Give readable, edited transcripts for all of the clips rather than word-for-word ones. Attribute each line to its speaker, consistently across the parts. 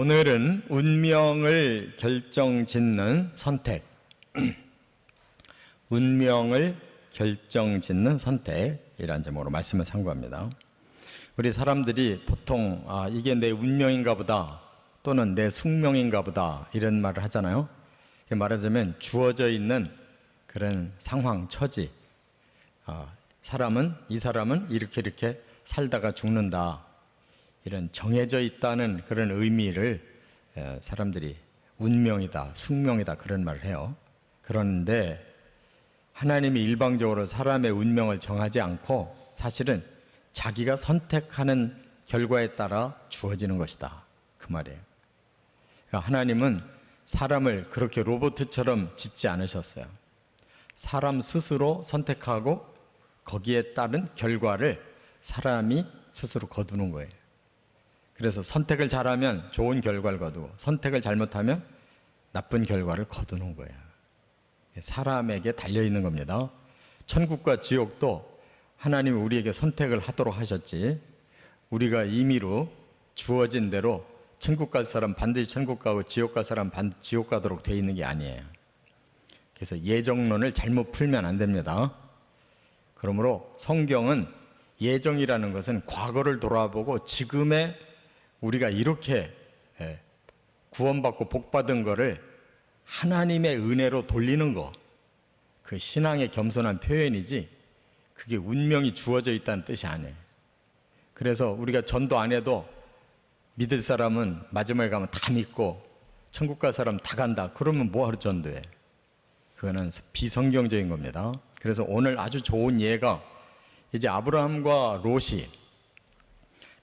Speaker 1: 오늘은 운명을 결정짓는 선택, 운명을 결정짓는 선택이라는 제목으로 말씀을 상고합니다. 우리 사람들이 보통 이게 내 운명인가 보다 또는 내 숙명인가 보다 이런 말을 하잖아요. 말하자면 주어져 있는 그런 상황, 처지, 이 사람은 이렇게 살다가 죽는다, 이런 정해져 있다는 그런 의미를 사람들이 운명이다, 숙명이다 그런 말을 해요. 그런데 하나님이 일방적으로 사람의 운명을 정하지 않고 사실은 자기가 선택하는 결과에 따라 주어지는 것이다, 그 말이에요. 하나님은 사람을 그렇게 로봇처럼 짓지 않으셨어요. 사람 스스로 선택하고 거기에 따른 결과를 사람이 스스로 거두는 거예요. 그래서 선택을 잘하면 좋은 결과를 거두고 선택을 잘못하면 나쁜 결과를 거두는 거예요. 사람에게 달려있는 겁니다. 천국과 지옥도 하나님이 우리에게 선택을 하도록 하셨지, 우리가 임의로 주어진 대로 천국 갈 사람 반드시 천국 가고 지옥 갈 사람 반드시 지옥 가도록 되어 있는 게 아니에요. 그래서 예정론을 잘못 풀면 안 됩니다. 그러므로 성경은 예정이라는 것은 과거를 돌아보고 지금의 우리가 이렇게 구원받고 복받은 거를 하나님의 은혜로 돌리는 거, 그 신앙의 겸손한 표현이지 그게 운명이 주어져 있다는 뜻이 아니에요. 그래서 우리가 전도 안 해도 믿을 사람은 마지막에 가면 다 믿고 천국 갈 사람 다 간다, 그러면 뭐하러 전도해? 그거는 비성경적인 겁니다. 그래서 오늘 아주 좋은 예가, 이제 아브라함과 롯이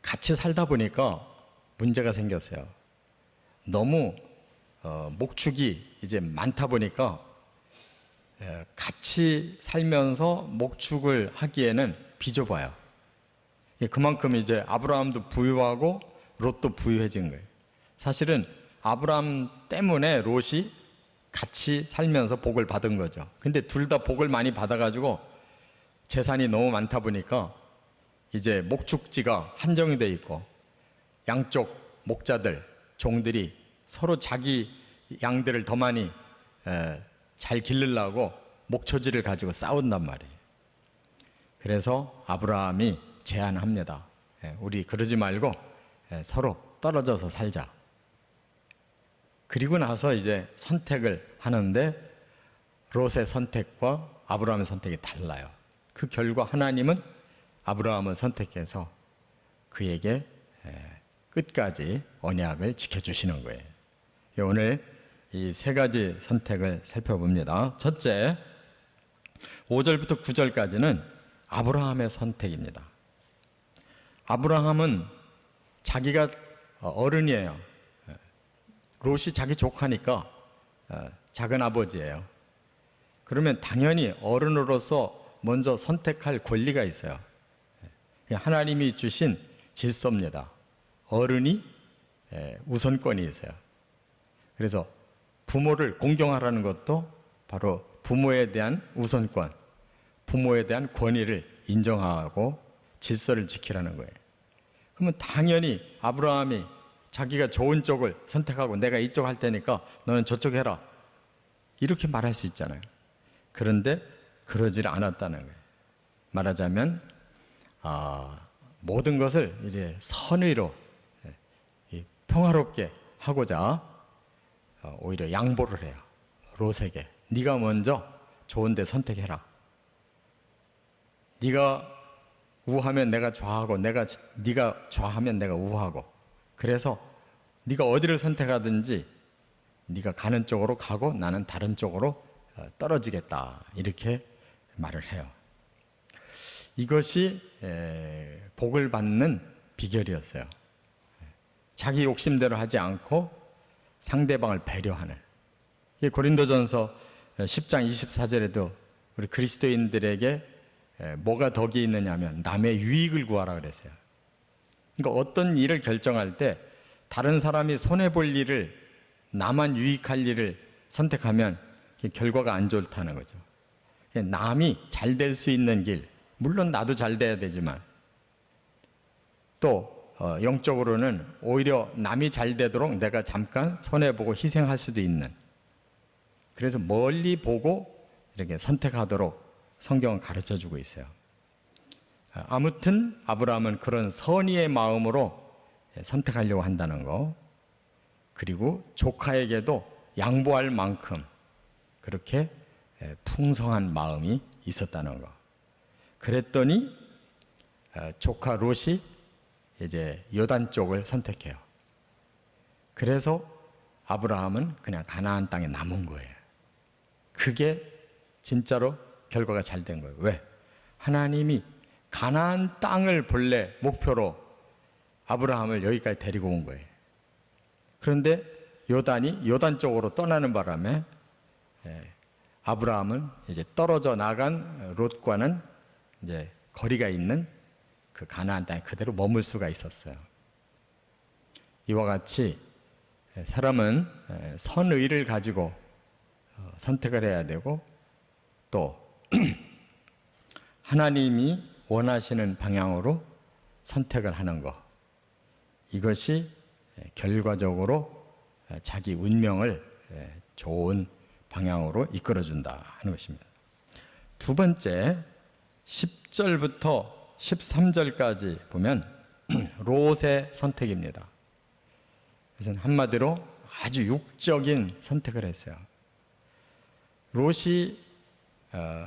Speaker 1: 같이 살다 보니까 문제가 생겼어요. 너무 목축이 이제 많다 보니까 같이 살면서 목축을 하기에는 비좁아요. 그만큼 이제 아브라함도 부유하고 롯도 부유해진 거예요. 사실은 아브라함 때문에 롯이 같이 살면서 복을 받은 거죠. 근데 둘 다 복을 많이 받아가지고 재산이 너무 많다 보니까 이제 목축지가 한정이 돼 있고 양쪽 목자들, 종들이 서로 자기 양들을 더 많이 잘 기르려고 목초지를 가지고 싸운단 말이에요. 그래서 아브라함이 제안합니다. 우리 그러지 말고 서로 떨어져서 살자. 그리고 나서 이제 선택을 하는데 롯의 선택과 아브라함의 선택이 달라요. 그 결과 하나님은 아브라함을 선택해서 그에게 끝까지 언약을 지켜주시는 거예요. 오늘 이 세 가지 선택을 살펴봅니다. 첫째, 5절부터 9절까지는 아브라함의 선택입니다. 아브라함은 자기가 어른이에요. 롯이 자기 조카니까 작은 아버지예요. 그러면 당연히 어른으로서 먼저 선택할 권리가 있어요. 하나님이 주신 질서입니다. 어른이 우선권이 있어요. 그래서 부모를 공경하라는 것도 바로 부모에 대한 우선권, 부모에 대한 권위를 인정하고 질서를 지키라는 거예요. 그러면 당연히 아브라함이 자기가 좋은 쪽을 선택하고 내가 이쪽 할 테니까 너는 저쪽 해라, 이렇게 말할 수 있잖아요. 그런데 그러질 않았다는 거예요. 말하자면 모든 것을 이제 선의로 평화롭게 하고자 오히려 양보를 해요. 롯에게 네가 먼저 좋은 데 선택해라. 네가 우하면 내가 좌하고 네가 좌하면 내가 우하고, 그래서 네가 어디를 선택하든지 네가 가는 쪽으로 가고 나는 다른 쪽으로 떨어지겠다, 이렇게 말을 해요. 이것이 복을 받는 비결이었어요. 자기 욕심대로 하지 않고 상대방을 배려하는. 고린도전서 10장 24절에도 우리 그리스도인들에게 뭐가 덕이 있느냐 하면 남의 유익을 구하라 그랬어요. 그러니까 어떤 일을 결정할 때 다른 사람이 손해볼 일을, 나만 유익할 일을 선택하면 결과가 안 좋다는 거죠. 남이 잘 될 수 있는 길, 물론 나도 잘 돼야 되지만 또 영적으로는 오히려 남이 잘 되도록 내가 잠깐 손해보고 희생할 수도 있는, 그래서 멀리 보고 이렇게 선택하도록 성경은 가르쳐주고 있어요. 아무튼 아브라함은 그런 선의의 마음으로 선택하려고 한다는 거, 그리고 조카에게도 양보할 만큼 그렇게 풍성한 마음이 있었다는 거. 그랬더니 조카 롯이 이제 요단 쪽을 선택해요. 그래서 아브라함은 그냥 가나안 땅에 남은 거예요. 그게 진짜로 결과가 잘 된 거예요. 왜? 하나님이 가나안 땅을 본래 목표로 아브라함을 여기까지 데리고 온 거예요. 그런데 요단이 요단 쪽으로 떠나는 바람에 아브라함은 이제 떨어져 나간 롯과는 이제 거리가 있는 그 가나안 땅에 그대로 머물 수가 있었어요. 이와 같이 사람은 선의를 가지고 선택을 해야 되고, 또 하나님이 원하시는 방향으로 선택을 하는 것, 이것이 결과적으로 자기 운명을 좋은 방향으로 이끌어준다 하는 것입니다. 두 번째, 10절부터 13절까지 보면 롯의 선택입니다. 그래서 한마디로 아주 육적인 선택을 했어요. 롯이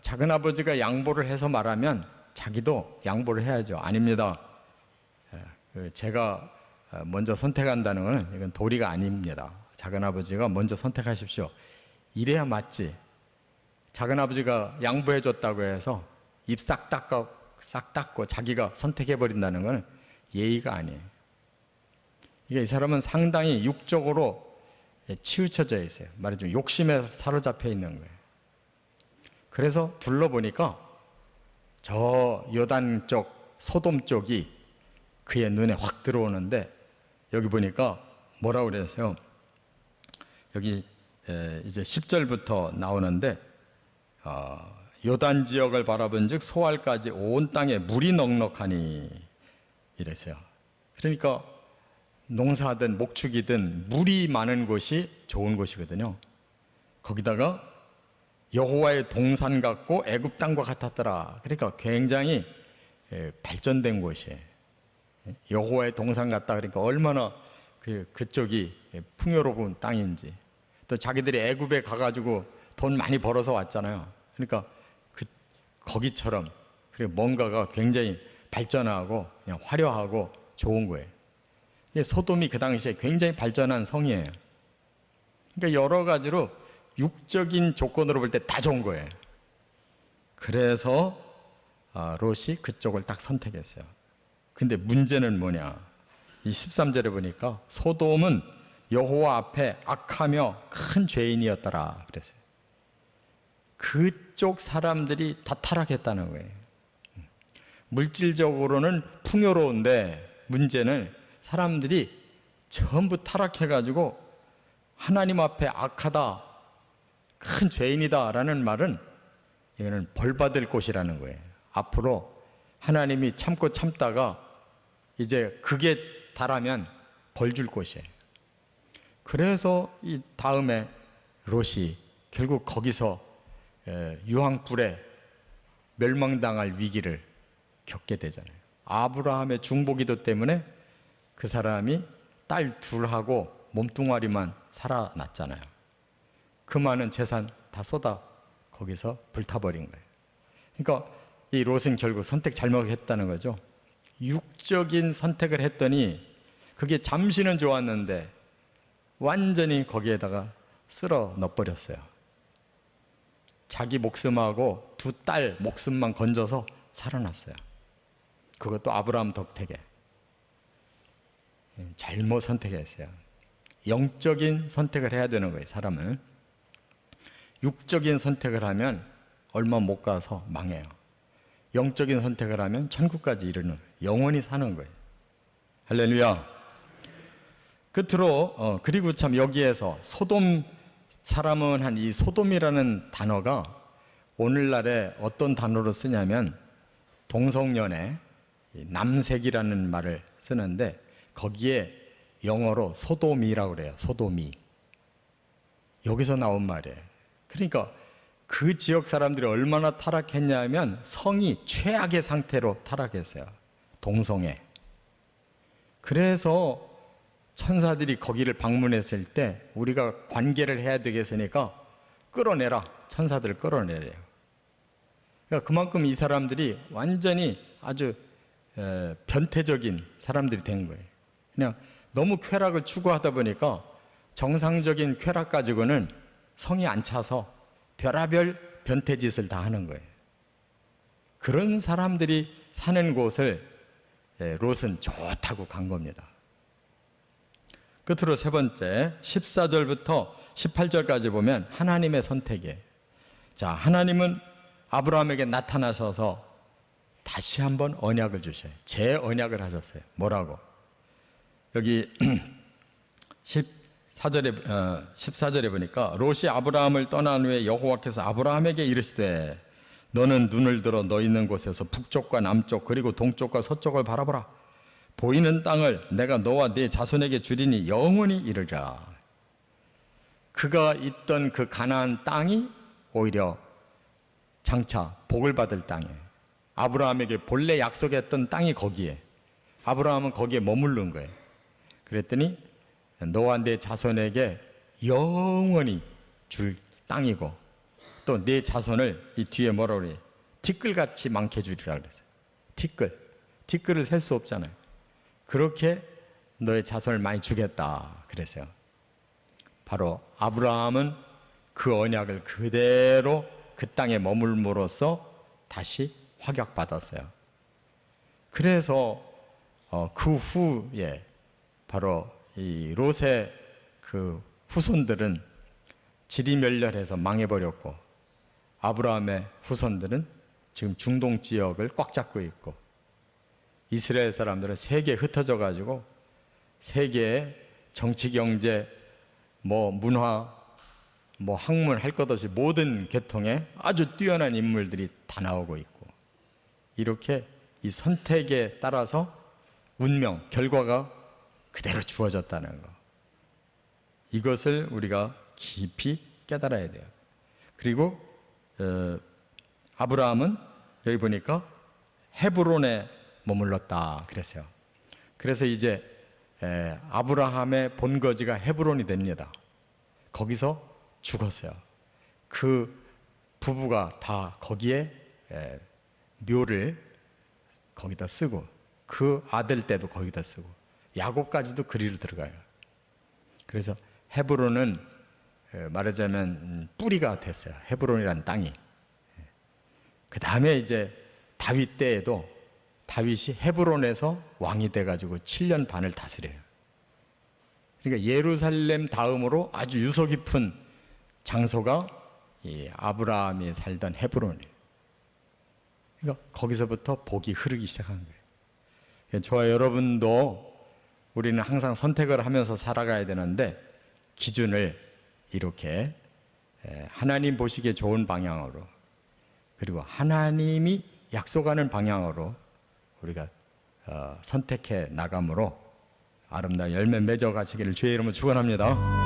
Speaker 1: 작은아버지가 양보를 해서 말하면 자기도 양보를 해야죠. 아닙니다. 제가 먼저 선택한다는 것은 이건 도리가 아닙니다. 작은아버지가 먼저 선택하십시오. 이래야 맞지. 작은아버지가 양보해 줬다고 해서 입 싹 닦고 자기가 선택해 버린다는 것은 예의가 아니에요. 이게 이 사람은 상당히 육적으로 치우쳐져 있어요. 말하자면 욕심에 사로잡혀 있는 거예요. 그래서 둘러보니까 저 요단 쪽, 소돔 쪽이 그의 눈에 확 들어오는데, 여기 보니까 뭐라고 그랬어요? 여기 이제 10절부터 나오는데, 요단 지역을 바라본 즉 소알까지 온 땅에 물이 넉넉하니 이랬어요. 그러니까 농사든 목축이든 물이 많은 곳이 좋은 곳이거든요. 거기다가 여호와의 동산 같고 애굽 땅과 같았더라. 그러니까 굉장히 발전된 곳이에요. 여호와의 동산 같다. 그러니까 얼마나 그쪽이 풍요로운 땅인지. 또 자기들이 애굽에 가가지고 돈 많이 벌어서 왔잖아요. 그러니까 거기처럼 그리고 뭔가가 굉장히 발전하고 그냥 화려하고 좋은 거예요. 소돔이 그 당시에 굉장히 발전한 성이에요. 그러니까 여러 가지로 육적인 조건으로 볼 때 다 좋은 거예요. 그래서 롯이 그쪽을 딱 선택했어요. 근데 문제는 뭐냐? 이 13절에 보니까 소돔은 여호와 앞에 악하며 큰 죄인이었더라 그랬어요. 그쪽 사람들이 다 타락했다는 거예요. 물질적으로는 풍요로운데 문제는 사람들이 전부 타락해가지고 하나님 앞에 악하다, 큰 죄인이다라는 말은 이거는 벌받을 곳이라는 거예요. 앞으로 하나님이 참고 참다가 이제 그게 달하면 벌 줄 곳이에요. 그래서 이 다음에 롯이 결국 거기서 유황불에 멸망당할 위기를 겪게 되잖아요. 아브라함의 중보기도 때문에 그 사람이 딸 둘하고 몸뚱아리만 살아났잖아요. 그 많은 재산 다 쏟아 거기서 불타버린 거예요. 그러니까 이 롯은 결국 선택 잘못했다는 거죠. 육적인 선택을 했더니 그게 잠시는 좋았는데 완전히 거기에다가 쓸어 넣어버렸어요. 자기 목숨하고 두 딸 목숨만 건져서 살아났어요. 그것도 아브라함 덕택에. 잘못 선택했어요. 영적인 선택을 해야 되는 거예요, 사람은. 육적인 선택을 하면 얼마 못 가서 망해요. 영적인 선택을 하면 천국까지 이르는, 영원히 사는 거예요. 할렐루야. 끝으로 그리고 참 여기에서 소돔 사람은 한 이 소돔이라는 단어가 오늘날에 어떤 단어로 쓰냐면 동성연애, 이 남색이라는 말을 쓰는데 거기에 영어로 소도미라고 그래요. 소도미. 여기서 나온 말이에요. 그러니까 그 지역 사람들이 얼마나 타락했냐면 성이 최악의 상태로 타락했어요. 동성애. 그래서 천사들이 거기를 방문했을 때 우리가 관계를 해야 되겠으니까 끌어내라. 천사들을 끌어내래요. 그러니까 그만큼 이 사람들이 완전히 아주 변태적인 사람들이 된 거예요. 그냥 너무 쾌락을 추구하다 보니까 정상적인 쾌락 가지고는 성이 안 차서 별의별 변태짓을 다 하는 거예요. 그런 사람들이 사는 곳을 롯은 좋다고 간 겁니다. 끝으로 세 번째 14절부터 18절까지 보면 하나님의 선택이에요. 자, 하나님은 아브라함에게 나타나셔서 다시 한번 언약을 주셔요. 재언약을 하셨어요. 뭐라고? 여기 14절에 보니까 롯이 아브라함을 떠난 후에 여호와께서 아브라함에게 이르시되 너는 눈을 들어 너 있는 곳에서 북쪽과 남쪽 그리고 동쪽과 서쪽을 바라보라. 보이는 땅을 내가 너와 네 자손에게 주리니 영원히 이르리라. 그가 있던 그 가나안 땅이 오히려 장차 복을 받을 땅이에요. 아브라함에게 본래 약속했던 땅이 거기에. 아브라함은 거기에 머무른 거예요. 그랬더니 너와 네 자손에게 영원히 줄 땅이고 또 네 자손을 이 뒤에 뭐라고 그래요? 티끌같이 많게 주리라 그랬어요. 티끌을 셀 수 없잖아요. 그렇게 너의 자손을 많이 주겠다 그랬어요. 바로 아브라함은 그 언약을 그대로 그 땅에 머물므로써 다시 확약받았어요. 그래서 그 후에 바로 이 롯의 그 후손들은 지리멸렬해서 망해버렸고 아브라함의 후손들은 지금 중동 지역을 꽉 잡고 있고 이스라엘 사람들은 세계에 흩어져 가지고 세계의 정치, 경제, 문화, 학문 할 것 없이 모든 계통에 아주 뛰어난 인물들이 다 나오고 있고 이렇게 이 선택에 따라서 운명, 결과가 그대로 주어졌다는 거. 이것을 우리가 깊이 깨달아야 돼요. 그리고 아브라함은 여기 보니까 헤브론에 머물렀다 그랬어요. 그래서 이제 아브라함의 본거지가 헤브론이 됩니다. 거기서 죽었어요. 그 부부가 다 거기에 묘를 거기다 쓰고 그 아들 때도 거기다 쓰고 야곱까지도 그리로 들어가요. 그래서 헤브론은 말하자면 뿌리가 됐어요. 헤브론이라는 땅이. 그 다음에 이제 다윗 때에도 다윗이 헤브론에서 왕이 돼가지고 7년 반을 다스려요. 그러니까 예루살렘 다음으로 아주 유서 깊은 장소가 이 아브라함이 살던 헤브론이에요. 그러니까 거기서부터 복이 흐르기 시작한 거예요. 저와 여러분도 우리는 항상 선택을 하면서 살아가야 되는데 기준을 이렇게 하나님 보시기에 좋은 방향으로 그리고 하나님이 약속하는 방향으로 우리가 선택해 나감으로 아름다운 열매 맺어 가시기를 주의 이름으로 축원합니다.